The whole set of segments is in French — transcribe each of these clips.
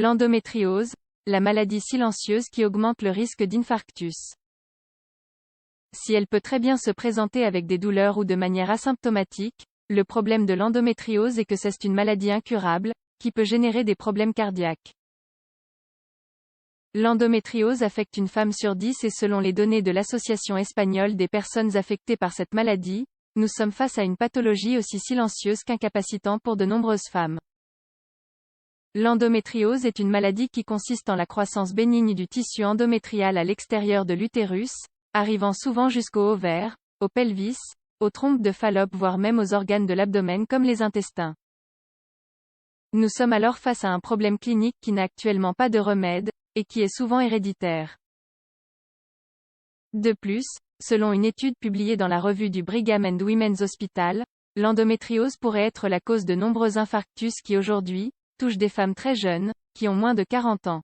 L'endométriose, la maladie silencieuse qui augmente le risque d'infarctus. Si elle peut très bien se présenter avec des douleurs ou de manière asymptomatique, le problème de l'endométriose est que c'est une maladie incurable, qui peut générer des problèmes cardiaques. L'endométriose affecte une femme sur 10 et selon les données de l'Association espagnole des personnes affectées par cette maladie, nous sommes face à une pathologie aussi silencieuse qu'incapacitante pour de nombreuses femmes. L'endométriose est une maladie qui consiste en la croissance bénigne du tissu endométrial à l'extérieur de l'utérus, arrivant souvent jusqu'au ovaire, au pelvis, aux trompes de Fallope voire même aux organes de l'abdomen comme les intestins. Nous sommes alors face à un problème clinique qui n'a actuellement pas de remède, et qui est souvent héréditaire. De plus, selon une étude publiée dans la revue du Brigham and Women's Hospital, l'endométriose pourrait être la cause de nombreux infarctus qui aujourd'hui, touchent des femmes très jeunes, qui ont moins de 40 ans.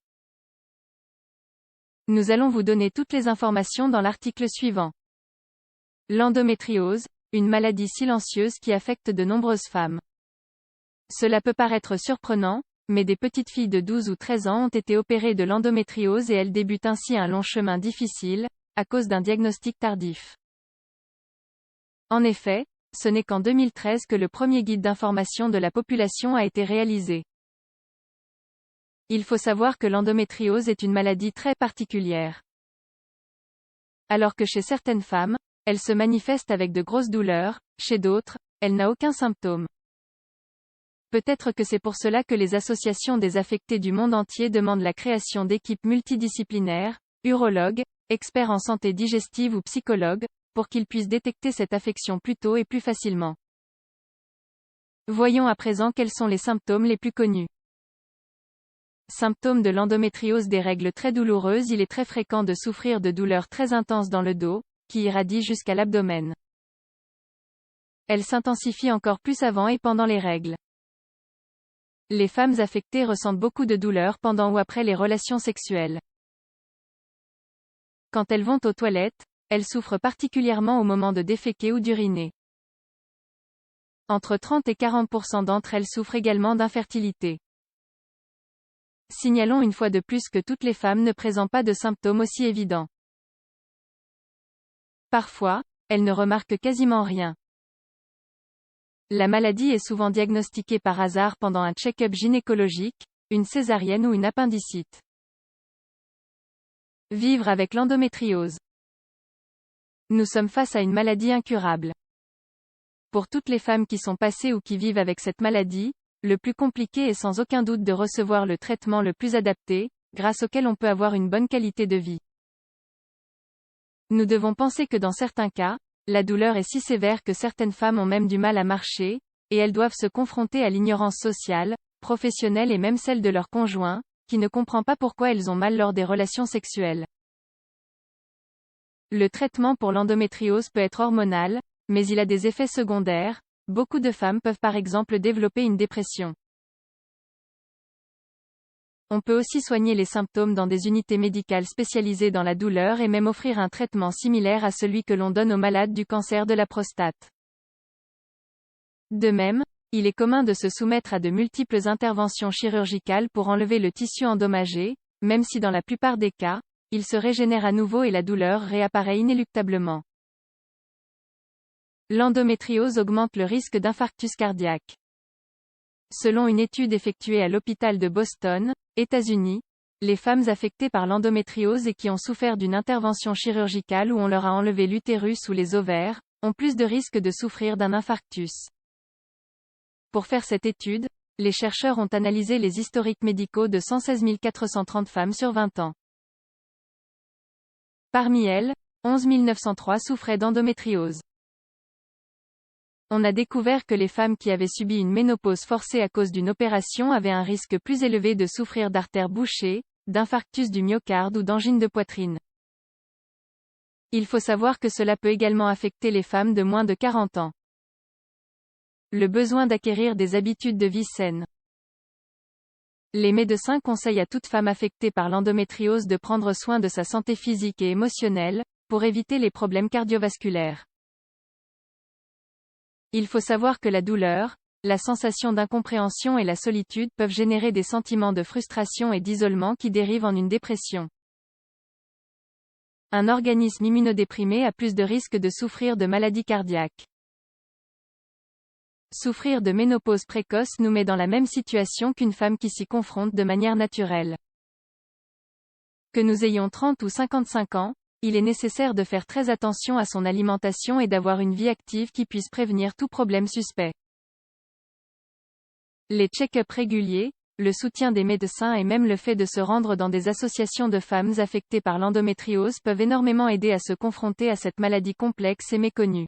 Nous allons vous donner toutes les informations dans l'article suivant. L'endométriose, une maladie silencieuse qui affecte de nombreuses femmes. Cela peut paraître surprenant, mais des petites filles de 12 ou 13 ans ont été opérées de l'endométriose et elles débutent ainsi un long chemin difficile, à cause d'un diagnostic tardif. En effet, ce n'est qu'en 2013 que le premier guide d'information de la population a été réalisé. Il faut savoir que l'endométriose est une maladie très particulière. Alors que chez certaines femmes, elle se manifeste avec de grosses douleurs, chez d'autres, elle n'a aucun symptôme. Peut-être que c'est pour cela que les associations des affectés du monde entier demandent la création d'équipes multidisciplinaires, urologues, experts en santé digestive ou psychologues, pour qu'ils puissent détecter cette affection plus tôt et plus facilement. Voyons à présent quels sont les symptômes les plus connus. Symptômes de l'endométriose: des règles très douloureuses. Il est très fréquent de souffrir de douleurs très intenses dans le dos, qui irradient jusqu'à l'abdomen. Elles s'intensifient encore plus avant et pendant les règles. Les femmes affectées ressentent beaucoup de douleurs pendant ou après les relations sexuelles. Quand elles vont aux toilettes, elles souffrent particulièrement au moment de déféquer ou d'uriner. Entre 30 et 40% d'entre elles souffrent également d'infertilité. Signalons une fois de plus que toutes les femmes ne présentent pas de symptômes aussi évidents. Parfois, elles ne remarquent quasiment rien. La maladie est souvent diagnostiquée par hasard pendant un check-up gynécologique, une césarienne ou une appendicite. Vivre avec l'endométriose. Nous sommes face à une maladie incurable. Pour toutes les femmes qui sont passées ou qui vivent avec cette maladie, le plus compliqué est sans aucun doute de recevoir le traitement le plus adapté, grâce auquel on peut avoir une bonne qualité de vie. Nous devons penser que dans certains cas, la douleur est si sévère que certaines femmes ont même du mal à marcher, et elles doivent se confronter à l'ignorance sociale, professionnelle et même celle de leur conjoint, qui ne comprend pas pourquoi elles ont mal lors des relations sexuelles. Le traitement pour l'endométriose peut être hormonal, mais il a des effets secondaires. Beaucoup de femmes peuvent par exemple développer une dépression. On peut aussi soigner les symptômes dans des unités médicales spécialisées dans la douleur et même offrir un traitement similaire à celui que l'on donne aux malades du cancer de la prostate. De même, il est commun de se soumettre à de multiples interventions chirurgicales pour enlever le tissu endommagé, même si dans la plupart des cas, il se régénère à nouveau et la douleur réapparaît inéluctablement. L'endométriose augmente le risque d'infarctus cardiaque. Selon une étude effectuée à l'hôpital de Boston, États-Unis, les femmes affectées par l'endométriose et qui ont souffert d'une intervention chirurgicale où on leur a enlevé l'utérus ou les ovaires, ont plus de risques de souffrir d'un infarctus. Pour faire cette étude, les chercheurs ont analysé les historiques médicaux de 116 430 femmes sur 20 ans. Parmi elles, 11 903 souffraient d'endométriose. On a découvert que les femmes qui avaient subi une ménopause forcée à cause d'une opération avaient un risque plus élevé de souffrir d'artères bouchées, d'infarctus du myocarde ou d'angine de poitrine. Il faut savoir que cela peut également affecter les femmes de moins de 40 ans. Le besoin d'acquérir des habitudes de vie saines. Les médecins conseillent à toute femme affectée par l'endométriose de prendre soin de sa santé physique et émotionnelle, pour éviter les problèmes cardiovasculaires. Il faut savoir que la douleur, la sensation d'incompréhension et la solitude peuvent générer des sentiments de frustration et d'isolement qui dérivent en une dépression. Un organisme immunodéprimé a plus de risques de souffrir de maladies cardiaques. Souffrir de ménopause précoce nous met dans la même situation qu'une femme qui s'y confronte de manière naturelle. Que nous ayons 30 ou 55 ans, il est nécessaire de faire très attention à son alimentation et d'avoir une vie active qui puisse prévenir tout problème suspect. Les check-ups réguliers, le soutien des médecins et même le fait de se rendre dans des associations de femmes affectées par l'endométriose peuvent énormément aider à se confronter à cette maladie complexe et méconnue.